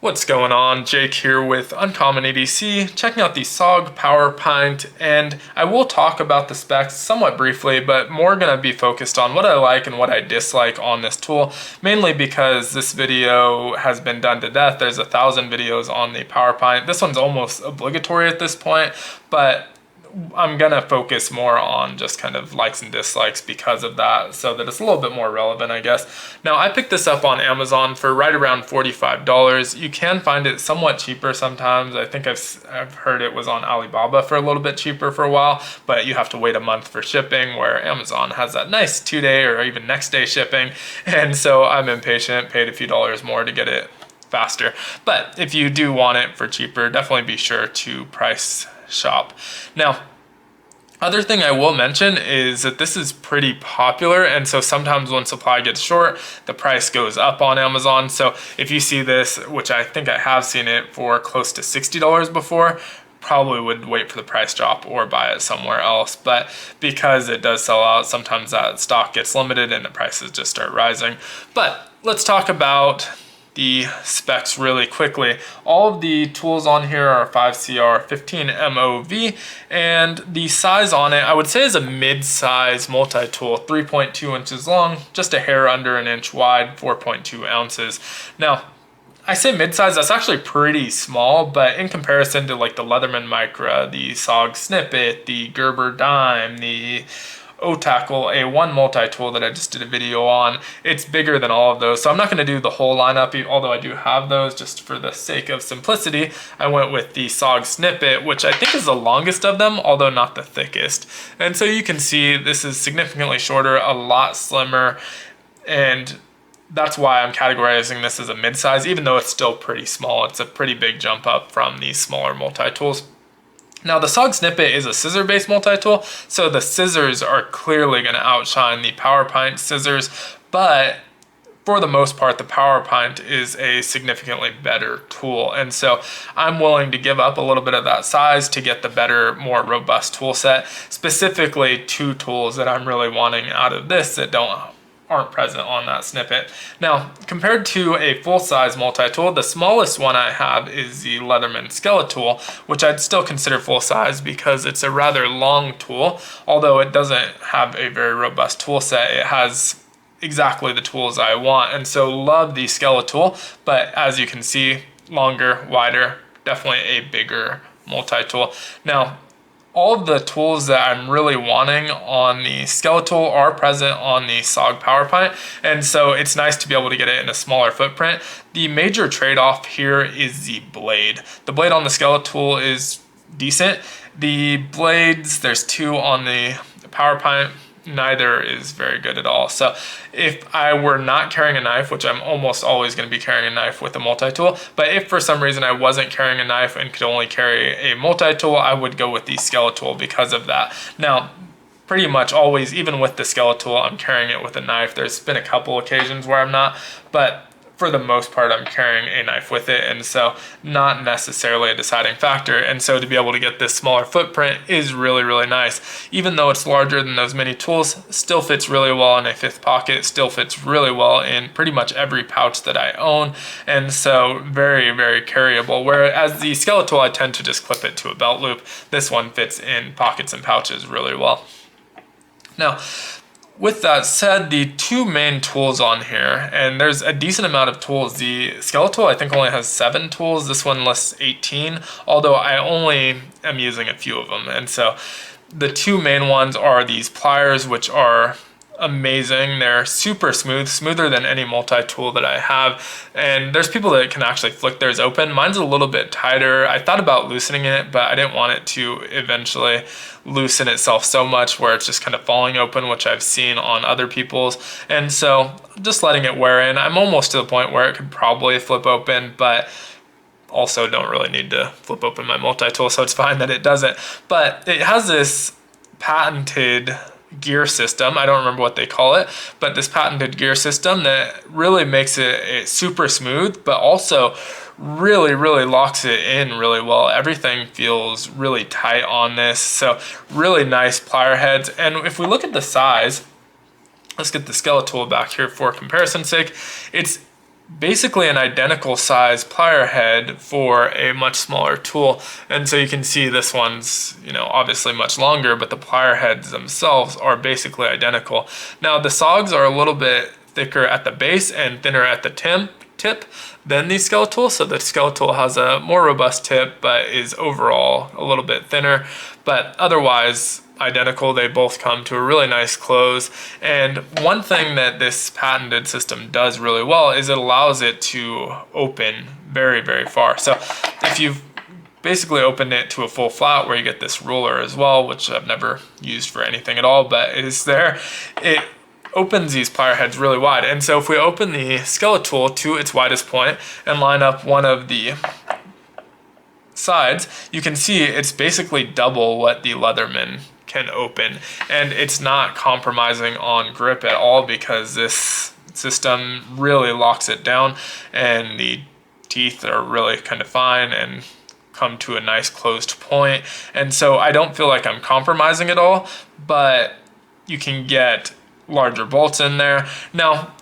What's going on? Jake here with Uncommon EDC, checking out the SOG Powerpint, and I will talk about the specs somewhat briefly, but more going to be focused on what I like and what I dislike on this tool, mainly because this video has been done to death. There's 1,000 videos on the Powerpint. This one's almost obligatory at this point, but I'm gonna focus more on just kind of likes and dislikes because of that, so that it's a little bit more relevant, I guess. Now, I picked this up on Amazon for right around $45. You can find it somewhat cheaper sometimes. I think I've heard it was on Alibaba for a little bit cheaper for a while, but you have to wait a month for shipping, where Amazon has that nice 2-day or even next day shipping. And so I'm impatient, paid a few dollars more to get it faster. But if you do want it for cheaper, definitely be sure to price shop. Now, other thing I will mention is that this is pretty popular, and so sometimes when supply gets short, the price goes up on Amazon. So if you see this, which I think I have seen it for close to $60 before, probably would wait for the price drop or buy it somewhere else. But because it does sell out, sometimes that stock gets limited and the prices just start rising. But let's talk about the specs really quickly. All of the tools on here are 5CR 15 MOV, and the size on it I would say is a mid-size multi-tool, 3.2 inches long, just a hair under an inch wide, 4.2 ounces. Now, I say mid-size, that's actually pretty small, but in comparison to like the Leatherman Micra, the SOG Snippet, the Gerber Dime, the O-Tackle A1 multi-tool that I just did a video on, it's bigger than all of those. So I'm not going to do the whole lineup, although I do have those. Just for the sake of simplicity, I went with the SOG Snippet, which I think is the longest of them, although not the thickest. And so you can see this is significantly shorter, a lot slimmer, and that's why I'm categorizing this as a mid-size, even though it's still pretty small. It's a pretty big jump up from these smaller multi-tools. Now, the SOG Snippet is a scissor-based multi-tool, so the scissors are clearly going to outshine the Powerpint scissors, but for the most part, the Powerpint is a significantly better tool, and so I'm willing to give up a little bit of that size to get the better, more robust tool set. Specifically, two tools that I'm really wanting out of this that aren't present on that Snippet. Now, compared to a full-size multi-tool, the smallest one I have is the Leatherman Skelletool, which I'd still consider full-size because it's a rather long tool. Although it doesn't have a very robust tool set, it has exactly the tools I want, and so love the Skelletool, but as you can see, longer, wider, definitely a bigger multi-tool. Now, all of the tools that I'm really wanting on the Skelletool are present on the SOG Powerpint, and so it's nice to be able to get it in a smaller footprint. The major trade-off here is the blade. The blade on the Skelletool is decent. The blades, there's two on the Powerpint, neither is very good at all. So if I were not carrying a knife, which I'm almost always going to be carrying a knife with a multi-tool, but if for some reason I wasn't carrying a knife and could only carry a multi-tool, I would go with the Skelletool because of that. Now, pretty much always, even with the Skelletool, I'm carrying it with a knife. There's been a couple occasions where I'm not, but for the most part, I'm carrying a knife with it, and so not necessarily a deciding factor. And so to be able to get this smaller footprint is really, really nice. Even though it's larger than those mini tools, still fits really well in a fifth pocket, still fits really well in pretty much every pouch that I own, and so very, very carryable. Whereas the Skelletool, I tend to just clip it to a belt loop. This one fits in pockets and pouches really well. Now, with that said, the two main tools on here, and there's a decent amount of tools. The Skelletool I think only has 7 tools. This one lists 18, although I only am using a few of them. And so the two main ones are these pliers, which are amazing. They're super smooth, smoother than any multi-tool that I have, and there's people that can actually flick theirs open. Mine's a little bit tighter. I thought about loosening it, but I didn't want it to eventually loosen itself so much where it's just kind of falling open, which I've seen on other people's, and so just letting it wear in. I'm almost to the point where it could probably flip open, but also don't really need to flip open my multi-tool, so it's fine that it doesn't. But it has this patented gear system, I don't remember what they call it, but this patented gear system that really makes it super smooth, but also really, really locks it in really well. Everything feels really tight on this, so really nice plier heads. And if we look at the size, let's get the Skelletool back here for comparison's sake. It's basically an identical size plier head for a much smaller tool. And so you can see this one's, obviously much longer, but the plier heads themselves are basically identical. Now the SOGs are a little bit thicker at the base and thinner at the tip than the Skeletal. So the Skeletal has a more robust tip, but is overall a little bit thinner, but otherwise identical. They both come to a really nice close. And one thing that this patented system does really well is it allows it to open very, very far. So if you've basically opened it to a full flat where you get this ruler as well, which I've never used for anything at all, but it is there, it opens these plier heads really wide. And so if we open the Skeletal to its widest point and line up one of the sides, you can see it's basically double what the Leatherman can open, and it's not compromising on grip at all because this system really locks it down, and the teeth are really kind of fine and come to a nice closed point. And so I don't feel like I'm compromising at all, but you can get larger bolts in there. Now,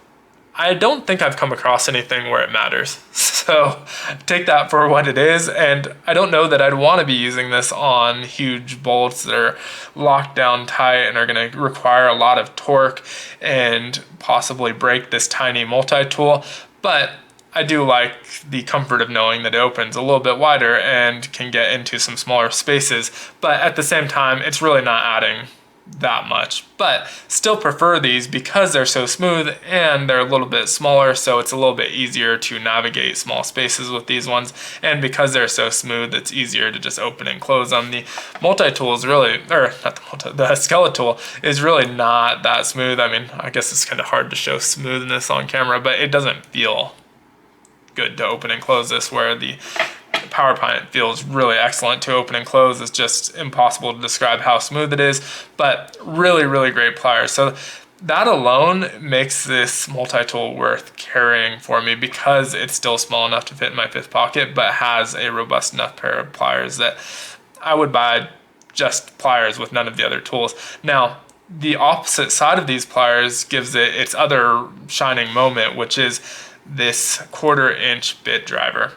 I don't think I've come across anything where it matters. So take that for what it is. And I don't know that I'd want to be using this on huge bolts that are locked down tight and are going to require a lot of torque and possibly break this tiny multi-tool. But I do like the comfort of knowing that it opens a little bit wider and can get into some smaller spaces. But at the same time, it's really not adding that much, but still prefer these because they're so smooth and they're a little bit smaller, so it's a little bit easier to navigate small spaces with these ones. And because they're so smooth, it's easier to just open and close them. The multi-tool is really, or not the Skeletal is really not that smooth. I mean, I guess it's kind of hard to show smoothness on camera, but it doesn't feel good to open and close this, where the Powerpint feels really excellent to open and close. It's just impossible to describe how smooth it is, but really, really great pliers. So that alone makes this multi-tool worth carrying for me because it's still small enough to fit in my fifth pocket, but has a robust enough pair of pliers that I would buy just pliers with none of the other tools. Now, the opposite side of these pliers gives it its other shining moment, which is this 1/4-inch bit driver.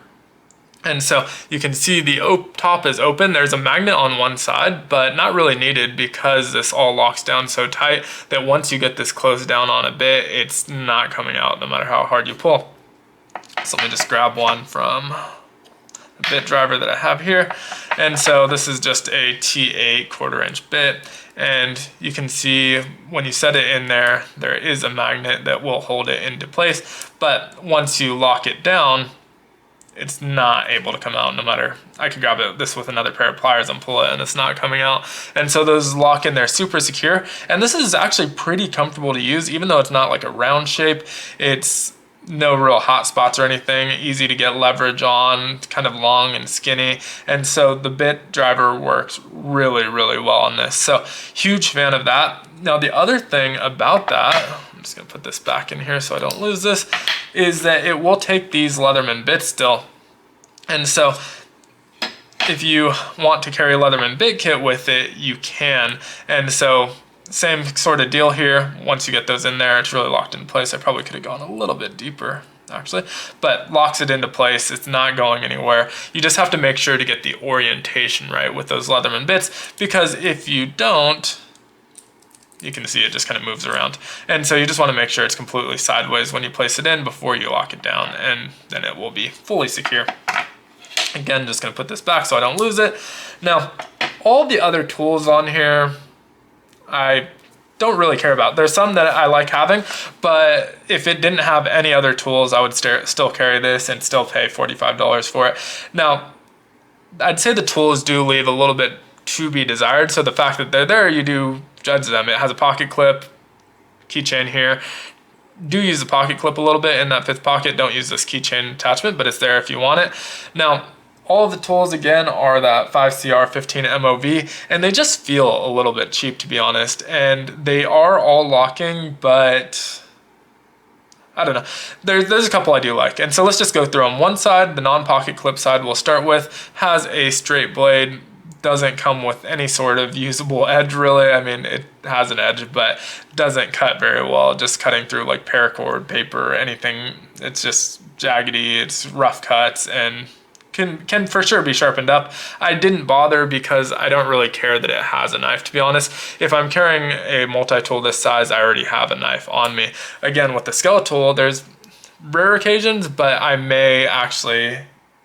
And so you can see the top is open. There's a magnet on one side, but not really needed because this all locks down so tight that once you get this closed down on a bit, it's not coming out no matter how hard you pull. So let me just grab one from the bit driver that I have here. And so this is just a T8 1/4-inch bit. And you can see when you set it in there, there is a magnet that will hold it into place. But once you lock it down, it's not able to come out no matter, I could grab this with another pair of pliers and pull it and it's not coming out. And so those lock in there super secure. And this is actually pretty comfortable to use, even though it's not like a round shape. It's no real hot spots or anything, easy to get leverage on, kind of long and skinny. And so the bit driver works really, really well on this. So huge fan of that. Now the other thing about that, I'm just gonna put this back in here so I don't lose this, is that it will take these Leatherman bits still. And so if you want to carry a Leatherman bit kit with it, you can. And so same sort of deal here. Once you get those in there, it's really locked in place. I probably could have gone a little bit deeper actually, but locks it into place. It's not going anywhere. You just have to make sure to get the orientation right with those Leatherman bits, because if you don't, you can see it just kind of moves around. And so you just want to make sure it's completely sideways when you place it in before you lock it down, and then it will be fully secure. Again, just going to put this back so I don't lose it. Now, all the other tools on here, I don't really care about. There's some that I like having, but if it didn't have any other tools, I would still carry this and still pay $45 for it. Now, I'd say the tools do leave a little bit to be desired. So the fact that they're there, you do judge them. It has a pocket clip, keychain here. Do use the pocket clip a little bit in that fifth pocket. Don't use this keychain attachment, but it's there if you want it. Now, all of the tools again are that 5CR15 MOV, and they just feel a little bit cheap, to be honest. And they are all locking, but I don't know. There's a couple I do like. And so let's just go through them. One side, the non-pocket clip side we'll start with, has a straight blade. doesn't come with any sort of usable edge really. I mean, it has an edge, but doesn't cut very well, just cutting through like paracord, paper, anything. It's just jaggedy, it's rough cuts, and can for sure be sharpened up. I didn't bother because I don't really care that it has a knife, to be honest. If I'm carrying a multi-tool this size, I already have a knife on me. Again, with the Skeletal, there's rare occasions, but I may actually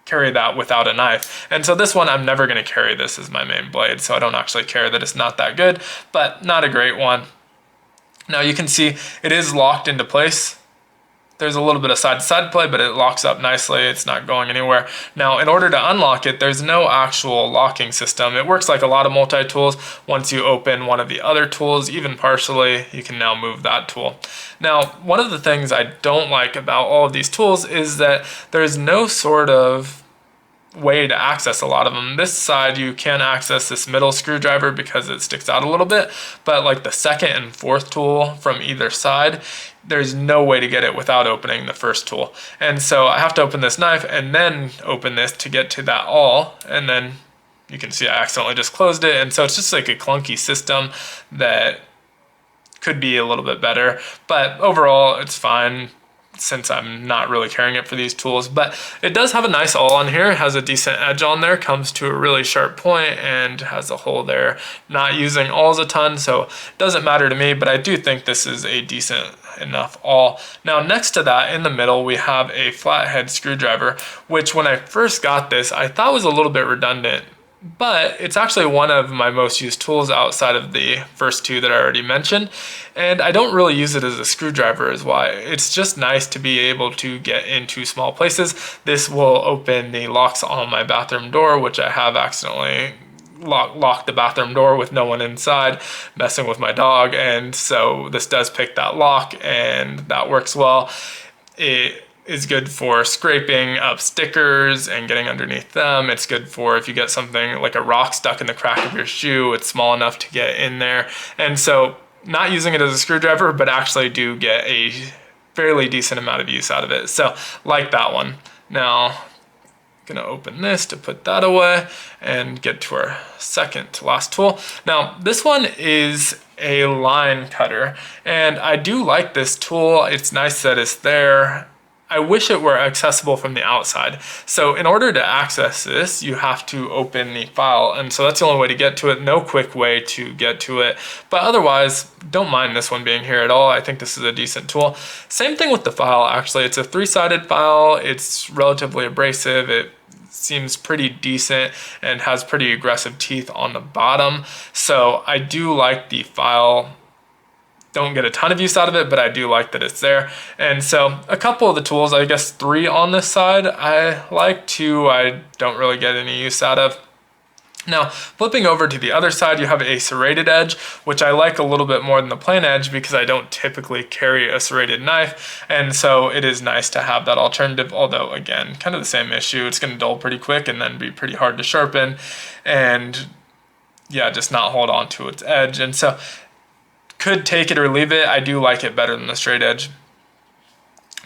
carry that without a knife. And so this one, I'm never going to carry this as my main blade, so I don't actually care that it's not that good, but not a great one. Now you can see it is locked into place. There's a little bit of side-to-side play, but it locks up nicely. It's not going anywhere. Now, in order to unlock it, there's no actual locking system. It works like a lot of multi-tools. Once you open one of the other tools, even partially, you can now move that tool. Now, one of the things I don't like about all of these tools is that there's no sort of way to access a lot of them. This side, you can access this middle screwdriver because it sticks out a little bit, but like the second and fourth tool from either side, there's no way to get it without opening the first tool. And so I have to open this knife and then open this to get to that awl, and then you can see I accidentally just closed it. And so it's just like a clunky system that could be a little bit better, but overall it's fine since I'm not really carrying it for these tools. But it does have a nice awl on here. It has a decent edge on there, comes to a really sharp point, and has a hole there. Not using awls a ton, so it doesn't matter to me, but I do think this is a decent enough awl. Now next to that, in the middle, we have a flathead screwdriver, which when I first got this, I thought was a little bit redundant. But it's actually one of my most used tools outside of the first two that I already mentioned, and I don't really use it as a screwdriver is why. It's just nice to be able to get into small places. This will open the locks on my bathroom door, which I have accidentally locked the bathroom door with no one inside, messing with my dog, and so this does pick that lock, and that works well. It is good for scraping up stickers and getting underneath them. It's good for if you get something like a rock stuck in the crack of your shoe, it's small enough to get in there. And so not using it as a screwdriver, but actually do get a fairly decent amount of use out of it. So like that one. Now, I'm gonna open this to put that away and get to our second to last tool. Now, this one is a line cutter, and I do like this tool. It's nice that it's there. I wish it were accessible from the outside. So in order to access this, you have to open the file. And so that's the only way to get to it. No quick way to get to it. But otherwise, don't mind this one being here at all. I think this is a decent tool. Same thing with the file, actually. It's a three-sided file. It's relatively abrasive. It seems pretty decent and has pretty aggressive teeth on the bottom. So I do like the file. Don't get a ton of use out of it, but I do like that it's there. And so a couple of the tools, I guess 3 on this side, I like. 2 I don't really get any use out of. Now, flipping over to the other side, you have a serrated edge, which I like a little bit more than the plain edge because I don't typically carry a serrated knife. And so it is nice to have that alternative, although again, kind of the same issue. It's gonna dull pretty quick and then be pretty hard to sharpen and yeah, just not hold on to its edge. And so could take it or leave it. I do like it better than the straight edge.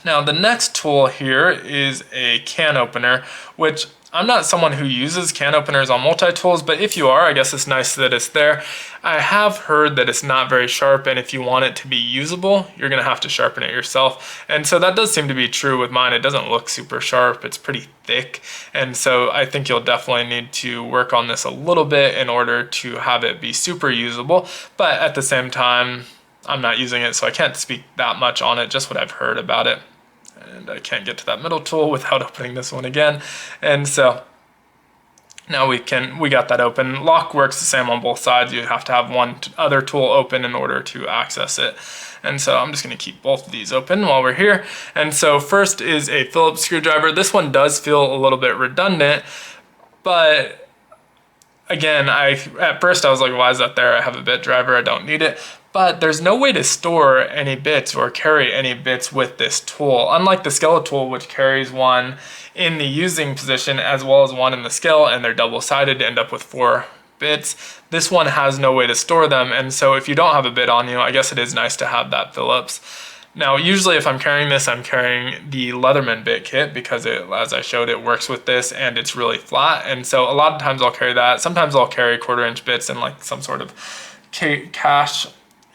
Now the next tool here is a can opener, which I'm not someone who uses can openers on multi-tools, but if you are, I guess it's nice that it's there. I have heard that it's not very sharp, and if you want it to be usable, you're gonna have to sharpen it yourself. And so that does seem to be true with mine. It doesn't look super sharp, it's pretty thick. And so I think you'll definitely need to work on this a little bit in order to have it be super usable. But at the same time, I'm not using it, so I can't speak that much on it, just what I've heard about it. And I can't get to that middle tool without opening this one again. And so now we got that open. Lock works the same on both sides. You have to have one other tool open in order to access it. And so I'm just gonna keep both of these open while we're here. And so first is a Phillips screwdriver. This one does feel a little bit redundant, but again, at first I was like, why is that there? I have a bit driver, I don't need it. But there's no way to store any bits or carry any bits with this tool. Unlike the scale tool, which carries one in the using position as well as one in the scale, and they're double-sided to end up with 4 bits. This one has no way to store them, and so if you don't have a bit on you, I guess it is nice to have that Phillips. Now, usually if I'm carrying this, I'm carrying the Leatherman bit kit because it, as I showed, it works with this and it's really flat. And so a lot of times I'll carry that. Sometimes I'll carry 1/4" bits in like some sort of cache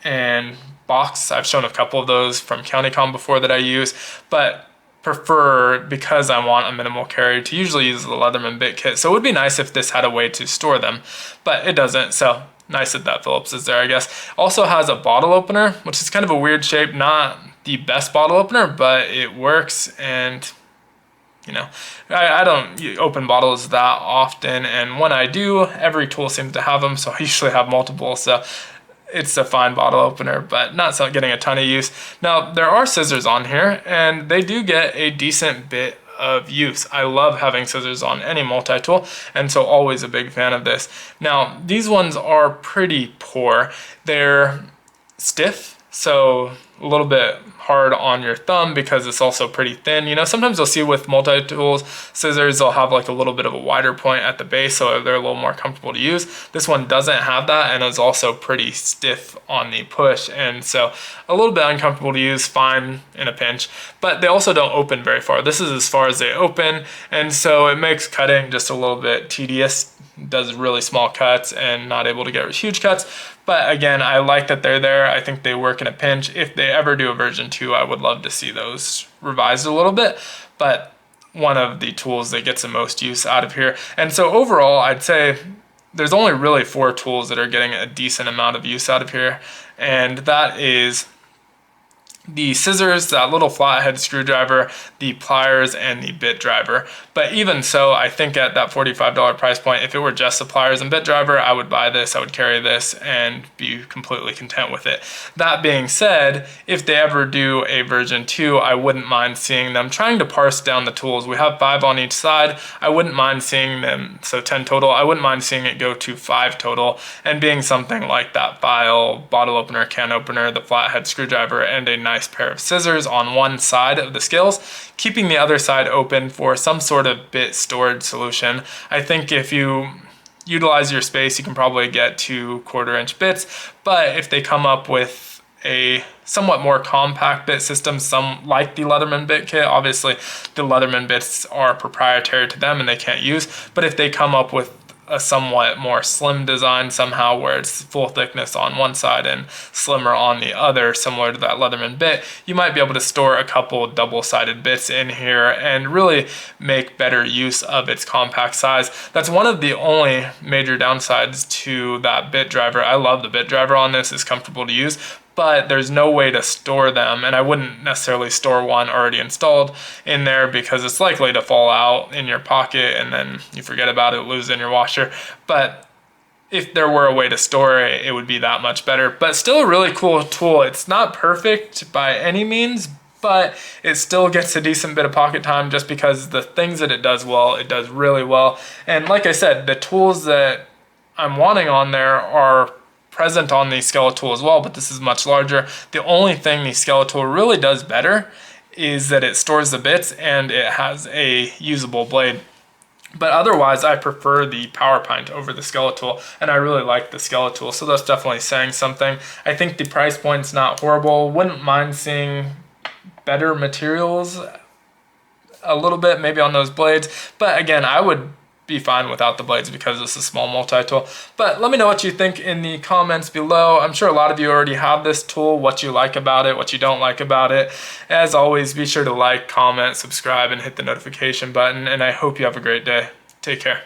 and box. I've shown a couple of those from CountyCom before that I use, but prefer, because I want a minimal carry, to usually use the Leatherman bit kit. So it would be nice if this had a way to store them, but it doesn't. So nice that Phillips is there, I guess. Also has a bottle opener, which is kind of a weird shape. Not the best bottle opener, but it works. And you know, I don't open bottles that often, and when I do, every tool seems to have them, so I usually have multiple. So it's a fine bottle opener, but not getting a ton of use. Now, there are scissors on here, and they do get a decent bit of use. I love having scissors on any multi-tool, and so always a big fan of this. Now, these ones are pretty poor. They're stiff, so a little bit hard on your thumb because it's also pretty thin. You know, sometimes you'll see with multi-tools scissors, they'll have like a little bit of a wider point at the base, so they're a little more comfortable to use. This one doesn't have that, and is also pretty stiff on the push, and so a little bit uncomfortable to use, fine in a pinch, but they also don't open very far. This is as far as they open, and so it makes cutting just a little bit tedious. Does really small cuts and not able to get huge cuts. But again, I like that they're there. I think they work in a pinch. If they ever do a version 2, I would love to see those revised a little bit. But one of the tools that gets the most use out of here. And so overall, I'd say there's only really 4 tools that are getting a decent amount of use out of here. And that is the scissors, that little flathead screwdriver, the pliers, and the bit driver. But even so, I think at that $45 price point, if it were just the pliers and bit driver, I would buy this, I would carry this, and be completely content with it. That being said, if they ever do a version 2, I wouldn't mind seeing them trying to parse down the tools. We have 5 on each side. I wouldn't mind seeing them, so 10 total. I wouldn't mind seeing it go to 5 total, and being something like that file, bottle opener, can opener, the flathead screwdriver, and a nice pair of scissors on one side of the scales, keeping the other side open for some sort of bit storage solution. I think if you utilize your space, you can probably get to 1/4" bits, but if they come up with a somewhat more compact bit system, some like the Leatherman bit kit, obviously the Leatherman bits are proprietary to them and they can't use, but if they come up with a somewhat more slim design somehow where it's full thickness on one side and slimmer on the other, similar to that Leatherman bit, you might be able to store a couple double-sided bits in here and really make better use of its compact size. That's one of the only major downsides to that bit driver. I love the bit driver on this, it's comfortable to use, but there's no way to store them, and I wouldn't necessarily store one already installed in there because it's likely to fall out in your pocket and then you forget about it, lose it in your washer. But if there were a way to store it, it would be that much better. But still a really cool tool. It's not perfect by any means, but it still gets a decent bit of pocket time just because the things that it does well, it does really well. And like I said, the tools that I'm wanting on there are present on the Skeletal as well, but this is much larger. The only thing the Skeletal really does better is that it stores the bits and it has a usable blade. But otherwise, I prefer the Powerpint over the Skeletal, and I really like the Skeletal, so that's definitely saying something. I think the price point's not horrible. Wouldn't mind seeing better materials a little bit, maybe on those blades, but again, I would be fine without the blades because it's a small multi-tool. But let me know what you think in the comments below. I'm sure a lot of you already have this tool, what you like about it, what you don't like about it. As always, be sure to like, comment, subscribe, and hit the notification button, and I hope you have a great day. Take care.